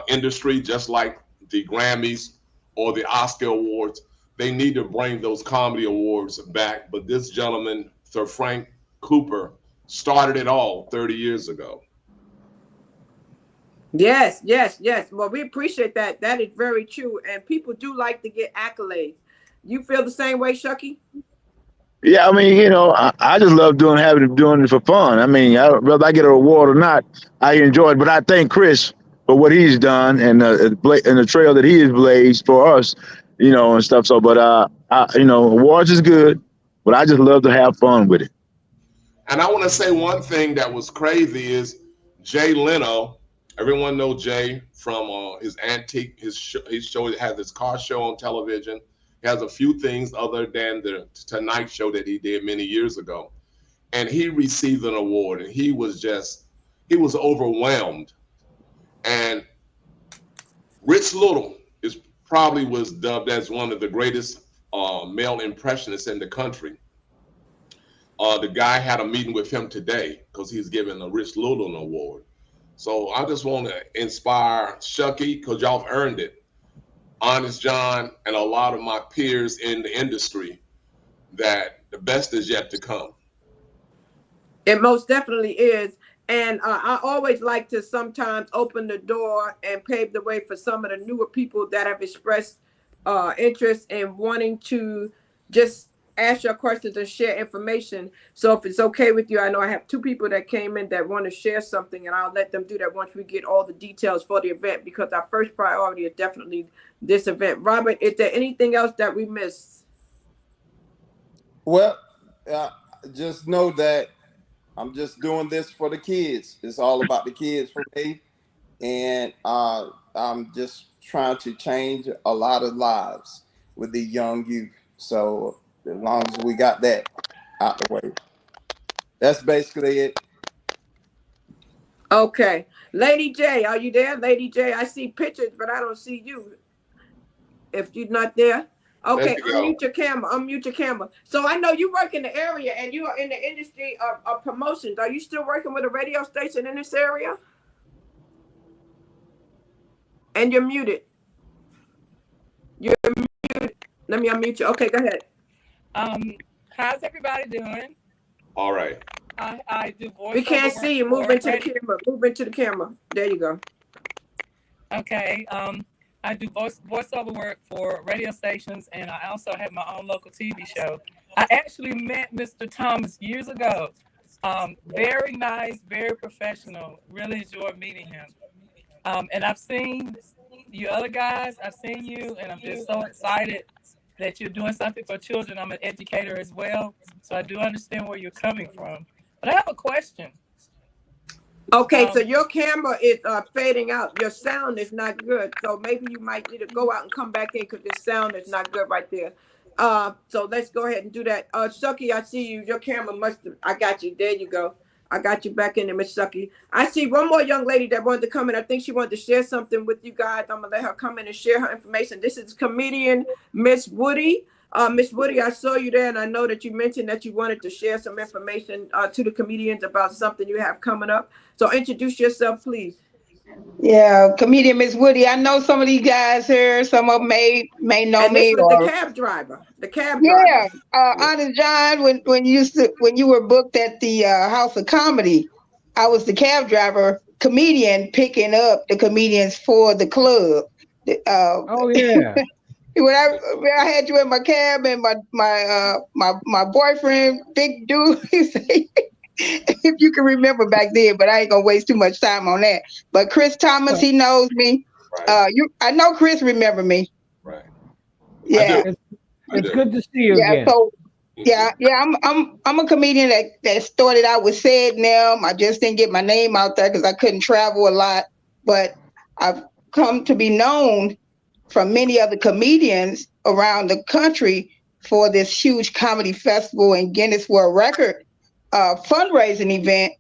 industry, just like the Grammys or the Oscar Awards. They need to bring those comedy awards back. But this gentleman, Sir Frank Cooper, started it all 30 years ago. Yes. Well, we appreciate that. That is very true. And people do like to get accolades. You feel the same way, Shucky? Yeah, I mean, I just love doing it for fun. I mean, whether I get an award or not, I enjoy it. But I thank Chris for what he's done and the trail that he has blazed for us, and stuff. So, but awards is good, but I just love to have fun with it. And I want to say one thing that was crazy is Jay Leno. Everyone know Jay from his antique, his show. He has his car show on television. He has a few things other than the Tonight Show that he did many years ago. And he received an award, and he was overwhelmed. And Rich Little probably was dubbed as one of the greatest male impressionists in the country. The guy had a meeting with him today because he's giving a Rich Little an award. So I just want to inspire Shucky, because y'all have earned it, Honest John, and a lot of my peers in the industry, that the best is yet to come. It most definitely is. And I always like to sometimes open the door and pave the way for some of the newer people that have expressed interest in wanting to just ask your questions and share information. So if it's okay with you, I know I have 2 people that came in that want to share something, and I'll let them do that once we get all the details for the event, because our first priority is definitely this event. Robert, is there anything else that we missed? Well, just know that I'm just doing this for the kids. It's all about the kids for me. And I'm just trying to change a lot of lives with the young youth. So as long as we got that out the way, that's basically it. Okay. Lady J, are you there? Lady J, I see pictures, but I don't see you. If you're not there. Okay, unmute your camera. Unmute your camera. So I know you work in the area and you are in the industry of promotions. Are you still working with a radio station in this area? And you're muted. You're muted. Let me unmute you. Okay, go ahead. How's everybody doing? All right. I do voiceover. We can't see you. Move into the camera. Move into the camera. There you go. Okay. I do voiceover work for radio stations, and I also have my own local TV show. I actually met Mr. Thomas years ago. Very nice, very professional. Really enjoyed meeting him. And I've seen you other guys. I've seen you, and I'm just so excited that you're doing something for children. I'm an educator as well, so I do understand where you're coming from. But I have a question. Okay, so your camera is fading out. Your sound is not good. So maybe you might need to go out and come back in, because your sound is not good right there. So let's go ahead and do that. Shucky, I see you. Your camera I got you. There you go. I got you back in there, Miss Shucky. I see one more young lady that wanted to come in. I think she wanted to share something with you guys. I'm going to let her come in and share her information. This is comedian Miss Woody. Miss Woody, I saw you there, and I know that you mentioned that you wanted to share some information to the comedians about something you have coming up. So introduce yourself, please. Yeah, comedian Miss Woody. I know some of these guys here. Some of them may know and me. This was the cab driver. The cab driver. Yeah, Honest John. When you were booked at the House of Comedy, I was the cab driver, comedian, picking up the comedians for the club. Oh yeah. When I had you in my cab, and my boyfriend, big dude, he said, if you can remember back then, but I ain't gonna waste too much time on that. But Chris Thomas, he knows me. Right. I know Chris remember me. Right. Yeah. It's good to see you again. So I'm a comedian that started out with Said Now. I just didn't get my name out there because I couldn't travel a lot, but I've come to be known from many other comedians around the country for this huge comedy festival and Guinness World Record fundraising event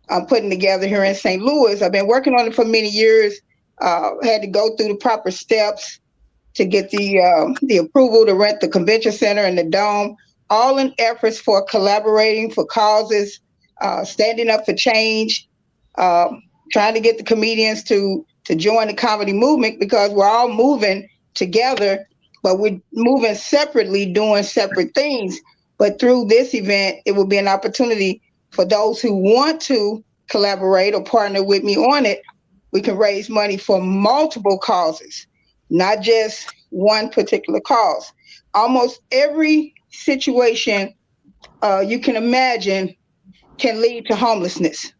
I'm putting together here in St. Louis. I've been working on it for many years. Had to go through the proper steps to get the approval to rent the convention center and the dome, all in efforts for collaborating for causes, standing up for change, trying to get the comedians to join the comedy movement, because we're all moving together, but we're moving separately, doing separate things. But through this event, it will be an opportunity for those who want to collaborate or partner with me on it. We can raise money for multiple causes, not just one particular cause. Almost every situation you can imagine can lead to homelessness,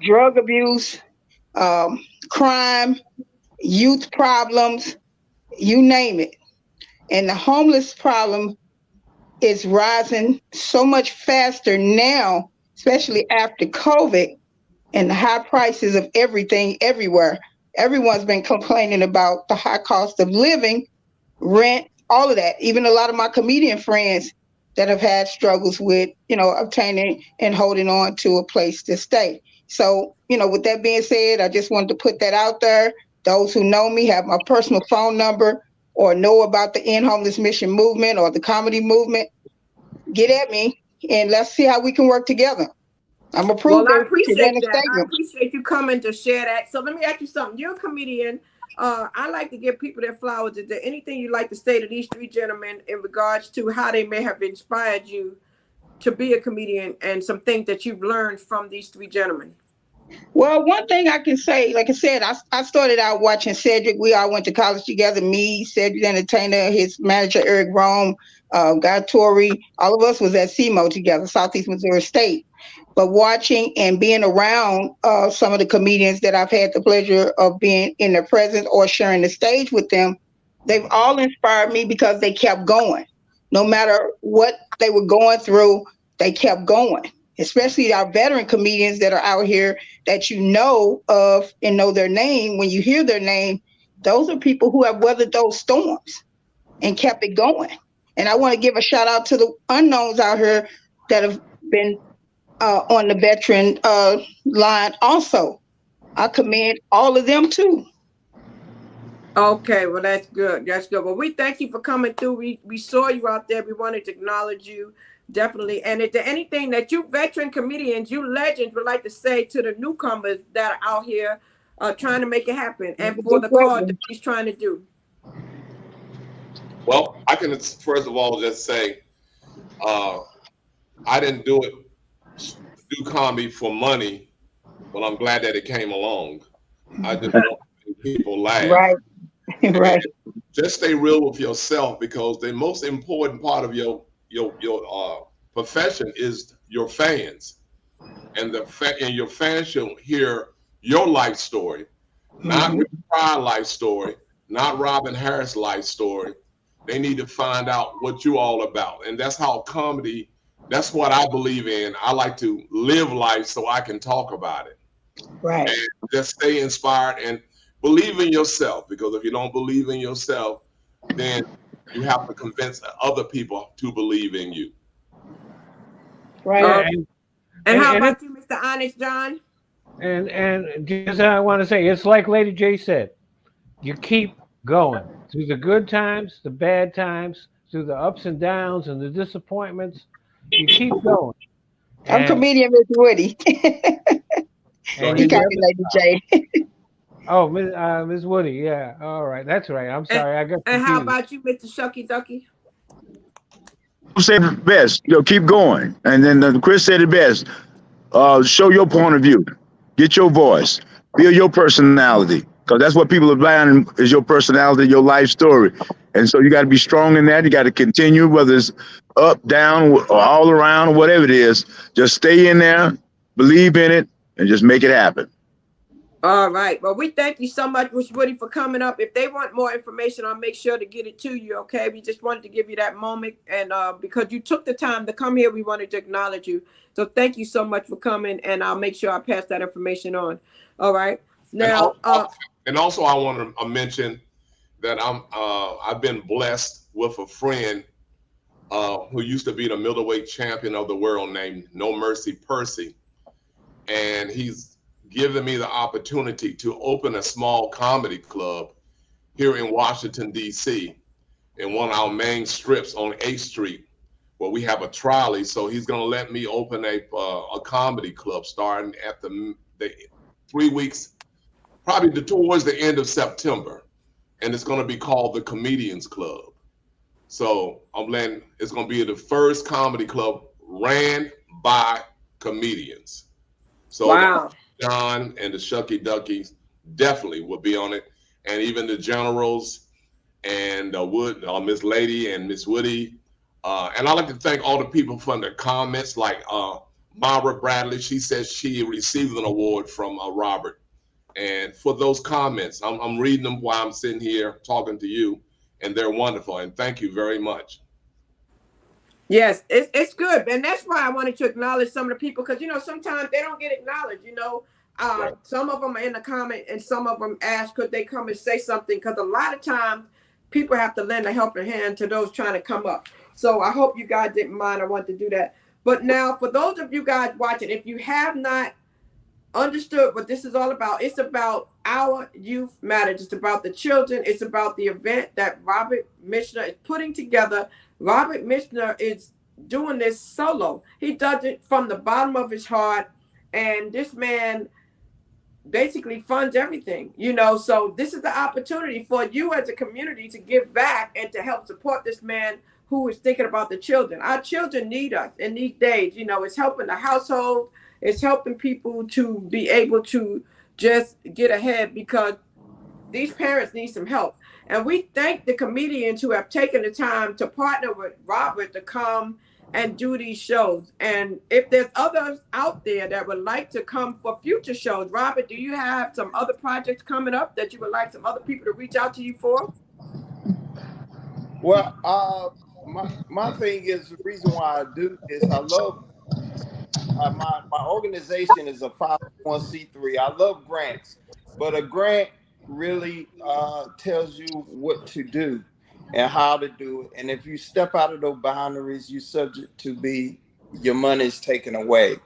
drug abuse, crime, youth problems, you name it. And the homeless problem is rising so much faster now, especially after COVID and the high prices of everything everywhere. Everyone's been complaining about the high cost of living, rent, all of that. Even a lot of my comedian friends that have had struggles with, obtaining and holding on to a place to stay. So, with that being said, I just wanted to put that out there. Those who know me have my personal phone number or know about the End Homeless Mission movement or the comedy movement. Get at me and let's see how we can work together. I'm approved Well, I to present appreciate a that. I statement. appreciate you coming to share that. So let me ask you something. You're a comedian. I like to give people their flowers. Is there anything you'd like to say to these three gentlemen in regards to how they may have inspired you to be a comedian and some things that you've learned from these three gentlemen? Well, one thing I can say, like I said, I started out watching Cedric. We all went to college together. Me, Cedric Entertainer, his manager Eric Rome, Guy Torrey, all of us was at SEMO together, Southeast Missouri State. But watching and being around some of the comedians that I've had the pleasure of being in their presence or sharing the stage with them, they've all inspired me because they kept going. No matter what they were going through, they kept going. Especially our veteran comedians that are out here that you know of and know their name. When you hear their name, those are people who have weathered those storms and kept it going. And I want to give a shout out to the unknowns out here that have been on the veteran line also. I commend all of them too. Okay, well, that's good. That's good. Well, we thank you for coming through. We saw you out there. We wanted to acknowledge you. Definitely. And is there anything that you veteran comedians, you legends, would like to say to the newcomers that are out here trying to make it happen and for the cause that he's trying to do? Well, I can first of all just say I didn't do comedy for money, but I'm glad that it came along. I just want to make people laugh. Right. Right. Just stay real with yourself, because the most important part of your profession is your fans, and your fans should hear your life story, not your prior life story, not Robin Harris' life story. They need to find out what you all about, and that's how comedy. That's what I believe in. I like to live life so I can talk about it. Right. And just stay inspired and believe in yourself, because if you don't believe in yourself, then you have to convince other people to believe in you. Right. And how about you, Mr. Honest John? And just I want to say, it's like Lady J said, you keep going through the good times, the bad times, through the ups and downs and the disappointments. You keep going. I'm comedian Miss Woody. You call me Lady J. Oh, Miss Woody, yeah. All right, that's right. I'm sorry, I got confused. And how about you, Mr. Shucky Ducky? Say the best, keep going. And then Chris said it best. Show your point of view, get your voice, build your personality, because that's what people are buying is your personality, your life story. And so you got to be strong in that. You got to continue, whether it's up, down, or all around, or whatever it is. Just stay in there, believe in it, and just make it happen. All right. Well, we thank you so much, Miss Woody, for coming up. If they want more information, I'll make sure to get it to you. Okay. We just wanted to give you that moment. And because you took the time to come here, we wanted to acknowledge you. So thank you so much for coming. And I'll make sure I pass that information on. All right. Now, and also I want to mention that I've been blessed with a friend who used to be the middleweight champion of the world named No Mercy Percy. And he's given me the opportunity to open a small comedy club here in Washington, D.C. in one of our main strips on 8th Street, where we have a trolley. So he's going to let me open a comedy club starting at the 3 weeks, probably towards the end of September. And it's going to be called the Comedians Club. So it's going to be the first comedy club ran by comedians. So wow. John and the Shucky Duckies definitely will be on it, and even the Generals and Miss Lady and Miss Woody, And I'd like to thank all the people from the comments, like Mara Bradley. She says she received an award from Robert. And for those comments, I'm reading them while I'm sitting here talking to you, and they're wonderful. And thank you very much. Yes, it's good. And that's why I wanted to acknowledge some of the people, because, sometimes they don't get acknowledged, Right. Some of them are in the comment and some of them ask, could they come and say something? Because a lot of times people have to lend a helping hand to those trying to come up. So I hope you guys didn't mind. I want to do that. But now, for those of you guys watching, if you have not understood what this is all about, it's about Our Youth Matters. It's about the children. It's about the event that Robert Michener is putting together. Robert Michener is doing this solo. He does it from the bottom of his heart. And this man basically funds everything, so this is the opportunity for you as a community to give back and to help support this man who is thinking about the children. Our children need us in these days. It's helping the household. It's helping people to be able to just get ahead, because these parents need some help. And we thank the comedians who have taken the time to partner with Robert to come and do these shows. And if there's others out there that would like to come for future shows, Robert, do you have some other projects coming up that you would like some other people to reach out to you for? Well, my thing is, the reason why I do this, I love my organization is a 501c3. I love grants, but a grant really tells you what to do and how to do it. And if you step out of those boundaries, you're subject to your money's taken away.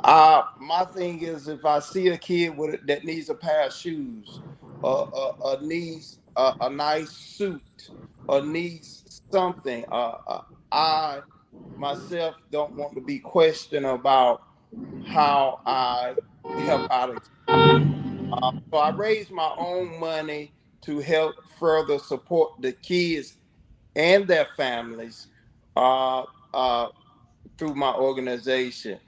My thing is, if I see a kid that needs a pair of shoes, needs a nice suit, or needs something, I myself don't want to be questioned about how I help out. So I raise my own money to help further support the kids and their families through my organization.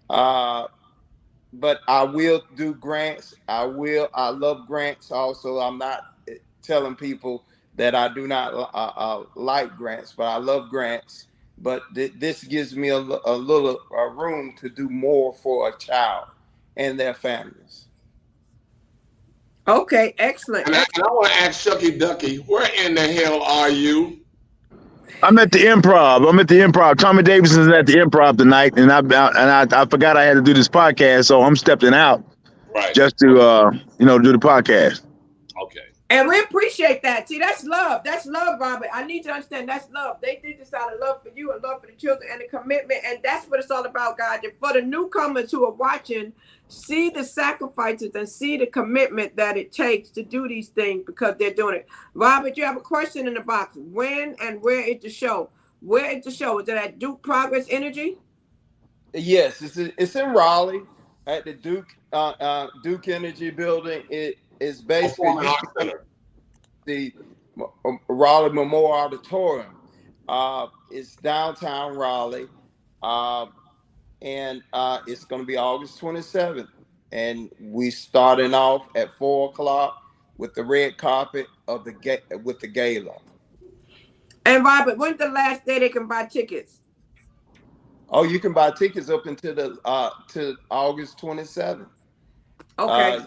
But I will do grants. I love grants also. I'm not telling people that I do not like grants, but I love grants. But this gives me a little room to do more for a child and their families. Okay, excellent. And I want to ask Shucky Ducky, where in the hell are you? I'm at the Improv. Tommy Davidson's at the Improv tonight, and I forgot I had to do this podcast, so I'm stepping out just to do the podcast. Okay. And we appreciate that. See, that's love. That's love, Robert. I need you to understand that's love. They did this out of love for you and love for the children and the commitment. And that's what it's all about, guys. And for the newcomers who are watching, see the sacrifices and see the commitment that it takes to do these things, because they're doing it. Robert, you have a question in the box. When and where is the show? Where is the show? Is it at Duke Progress Energy? Yes, it's in Raleigh at the Duke Energy building. It is basically the Raleigh Memorial Auditorium. It's downtown Raleigh, and it's going to be August 27th. And we starting off at 4:00 with the red carpet with the gala. And Robert, when's the last day they can buy tickets? Oh, you can buy tickets up until to August 27th. Okay.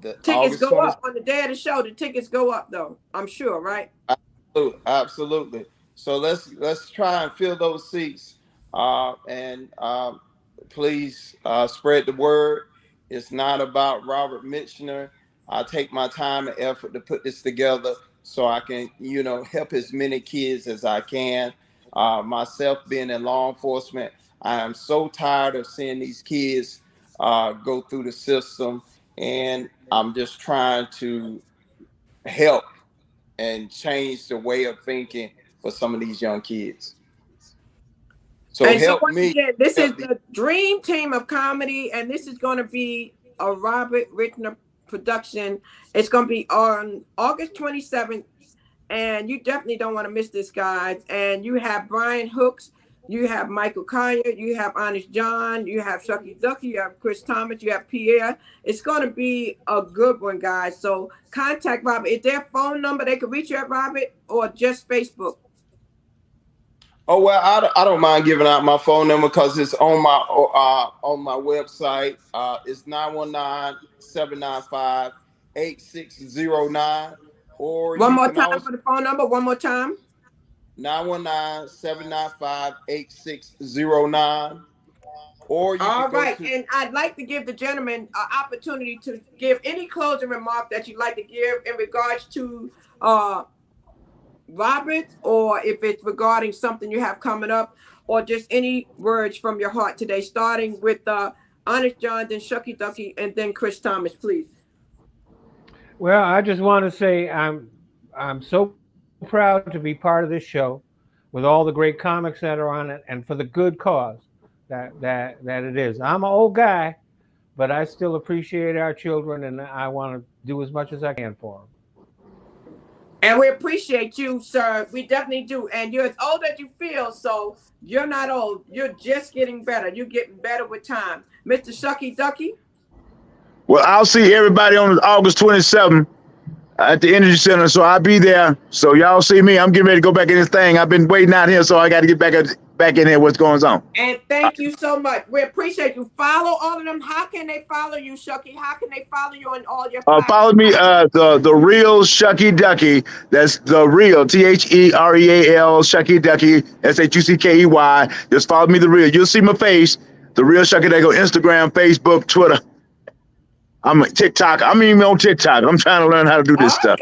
The tickets go up on the day of the show. The tickets go up, though, I'm sure, right? Absolutely. So let's try and fill those seats, and please spread the word. It's not about Robert Michener. I take my time and effort to put this together so I can, help as many kids as I can. Myself being in law enforcement, I am so tired of seeing these kids go through the system, and I'm just trying to help and change the way of thinking for some of these young kids. So once again, this is the dream team of comedy, and this is going to be a Robert Michener production. It's going to be on August 27th, and you definitely don't want to miss this, guys. And you have Brian Hooks, you have Michael Collier, you have Honest John, you have Shucky Ducky, you have Chris Thomas, you have Pierre. It's going to be a good one, guys. So contact Robert. Is there a phone number they can reach you at, Robert, or just Facebook? Oh well, I don't mind giving out my phone number because it's on my website. It's 919-795-8609, or One you more can time also for the phone number. One more time. 919-795-8609, or you All could go right, to. and I'd like to give the gentleman an opportunity to give any closing remark that you'd like to give in regards to Robert, or if it's regarding something you have coming up, or just any words from your heart today, starting with Honest John, then Shucky Ducky, and then Chris Thomas, please. Well, I just want to say I'm so proud to be part of this show with all the great comics that are on it, and for the good cause that it is. I'm an old guy, but I still appreciate our children, and I want to do as much as I can for them. And we appreciate you, sir. We definitely do. And you're as old as you feel, so you're not old. You're just getting better. You're getting better with time. Mr. Shucky Ducky? Well, I'll see everybody on August 27th at the Energy Center, so I'll be there. So y'all see me. I'm getting ready to go back in this thing. I've been waiting out here, so I got to get back in here. What's going on? And thank you so much. We appreciate you. Follow all of them. How can they follow you, Shucky? How can they follow you on all your Follow me, the real Shucky Ducky. That's the real TheReal Shucky Ducky, SHUCKEY. Just follow me, the real. You'll see my face. The real Shucky Ducky on Instagram, Facebook, Twitter. I'm on TikTok. I'm even on TikTok. I'm trying to learn how to do this stuff.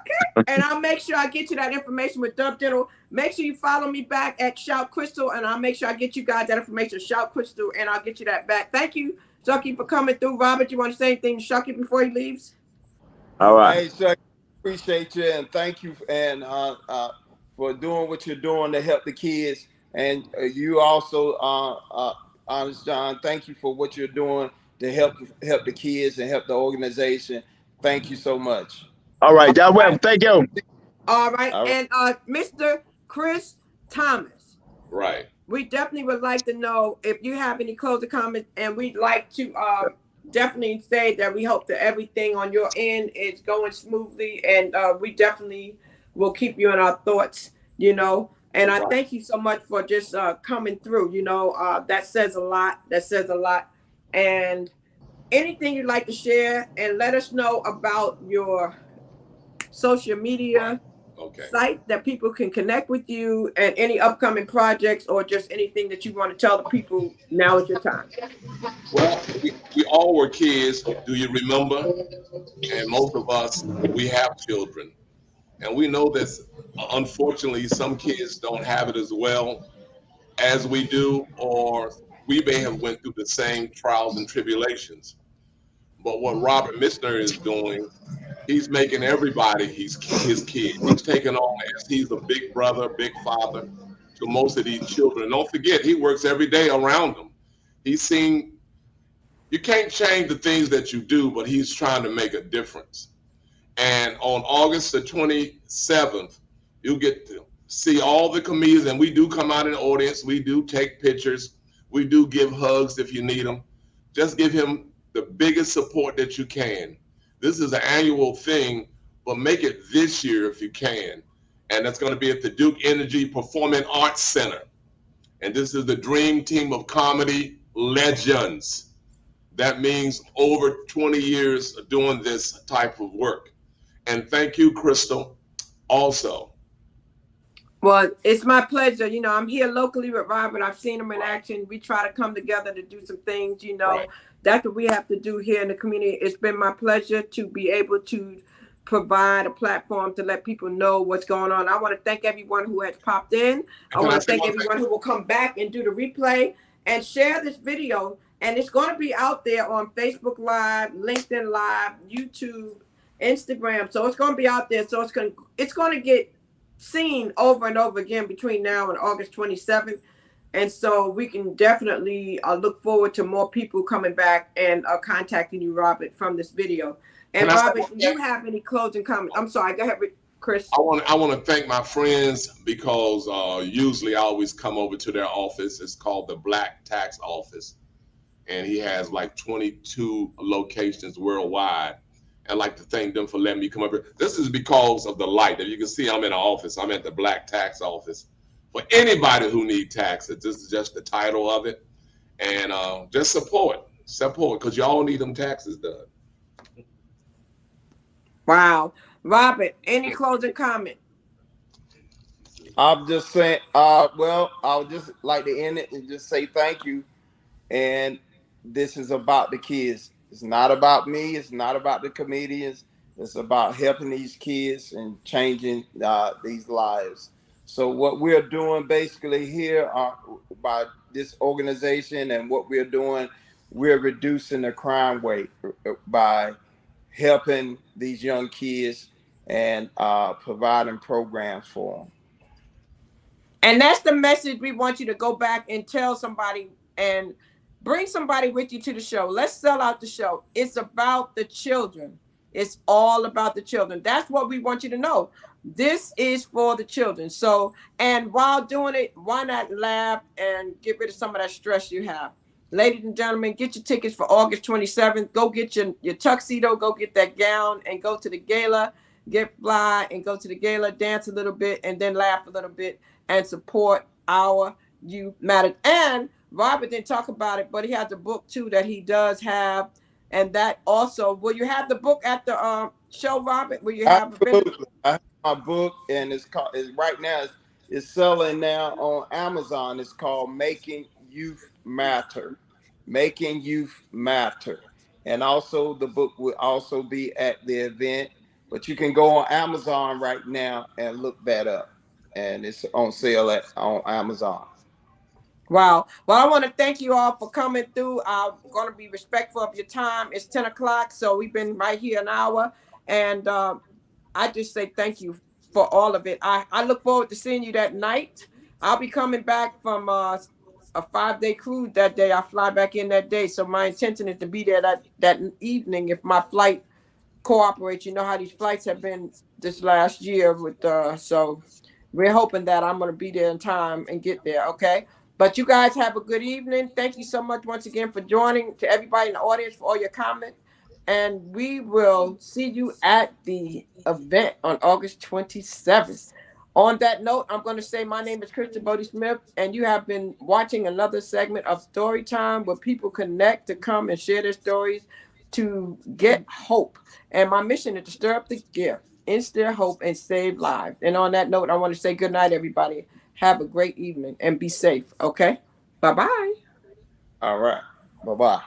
Okay. And I'll make sure I get you that information with Dub Dental. Make sure you follow me back at Shout Crystal, and I'll make sure I get you guys that information, Shout Crystal, and I'll get you that back. Thank you, Shucky, for coming through. Robert, you want to say anything to Shucky before he leaves? All right. Hey, Shucky, appreciate you, and thank you, and for doing what you're doing to help the kids. And you also, Honest John, thank you for what you're doing to help the kids and help the organization. Thank you so much. All right, y'all welcome. Thank you. All right, and Mr. Chris Thomas. Right. We definitely would like to know if you have any closing comments, and we'd like to definitely say that we hope that everything on your end is going smoothly, and we definitely will keep you in our thoughts, And I thank you so much for just coming through. That says a lot. And anything you'd like to share, and let us know about your social media site that people can connect with you, and any upcoming projects, or just anything that you want to tell the people. Now is your time. Well, we all were kids. Do you remember? And most of us, we have children. And we know that, unfortunately, some kids don't have it as well as we do, or we may have went through the same trials and tribulations. But what Robert Missner is doing, he's making everybody his kid. He's taking on, as he's a big brother, big father to most of these children. And don't forget, he works every day around them. He's seen, you can't change the things that you do, but he's trying to make a difference. And on August the 27th, you'll get to see all the comedians, and we do come out in the audience. We do take pictures. We do give hugs if you need them. Just give him the biggest support that you can. This is an annual thing, but make it this year if you can. And that's going to be at the Duke Energy Performing Arts Center. And this is the dream team of comedy legends. That means over 20 years of doing this type of work. And thank you, Crystal, also. Well, it's my pleasure. I'm here locally with Robert. I've seen him in action. We try to come together to do some things, That's what we have to do here in the community. It's been my pleasure to be able to provide a platform to let people know what's going on. I want to thank everyone who has popped in. I want to thank everyone who will come back and do the replay and share this video. And it's going to be out there on Facebook Live, LinkedIn Live, YouTube, Instagram. So it's going to be out there. So it's going to get seen over and over again between now and August 27th. And so we can definitely look forward to more people coming back and contacting you, Robert, from this video. And Robert, do you have any closing comments? I'm sorry, go ahead, Chris. I want to thank my friends, because usually I always come over to their office. It's called the Black Tax Office. And he has like 22 locations worldwide. I'd like to thank them for letting me come up here. This is because of the light. As you can see, I'm in the office. I'm at the Black Tax Office for anybody who need taxes. This is just the title of it. And just support, because y'all need them taxes done. Wow. Robert, any closing comment? I'm just saying, well, I would just like to end it and just say thank you. And this is about the kids. It's not about me. It's not about the comedians. It's about helping these kids and changing these lives. So what we're doing basically here by this organization and what we're doing, we're reducing the crime rate by helping these young kids and providing programs for them. And that's the message we want you to go back and tell somebody and bring somebody with you to the show. Let's sell out the show. It's about the children. It's all about the children. That's what we want you to know. This is for the children. So, and while doing it, why not laugh and get rid of some of that stress you have? Ladies and gentlemen, get your tickets for August 27th. Go get your tuxedo, go get that gown, and go to the gala. Get fly and go to the gala, dance a little bit, and then laugh a little bit and support our Youth Matters. And Robert didn't talk about it, but he has a book too that he does have. And that also, will you have the book at the show, Robert? Will you have Absolutely. I have my book, and it's right now it's selling now on Amazon. It's called Making Youth Matter. Making Youth Matter. And also the book will also be at the event. But you can go on Amazon right now and look that up. And it's on sale on Amazon. Wow. Well, I want to thank you all for coming through. I'm going to be respectful of your time. It's 10 o'clock, so we've been right here an hour. And I just say thank you for all of it. I look forward to seeing you that night. I'll be coming back from a 5-day cruise that day. I fly back in that day. So my intention is to be there that evening if my flight cooperates. You know how these flights have been this last year with so we're hoping that I'm going to be there in time and get there. Okay. But you guys have a good evening. Thank you so much once again for joining. To everybody in the audience for all your comments. And we will see you at the event on August 27th. On that note, I'm going to say my name is Bodie Smith, and you have been watching another segment of Story Time where people connect to come and share their stories to get hope. And my mission is to stir up the gift, instill hope, and save lives. And on that note, I want to say good night, everybody. Have a great evening and be safe. Okay. Bye-bye. All right. Bye-bye.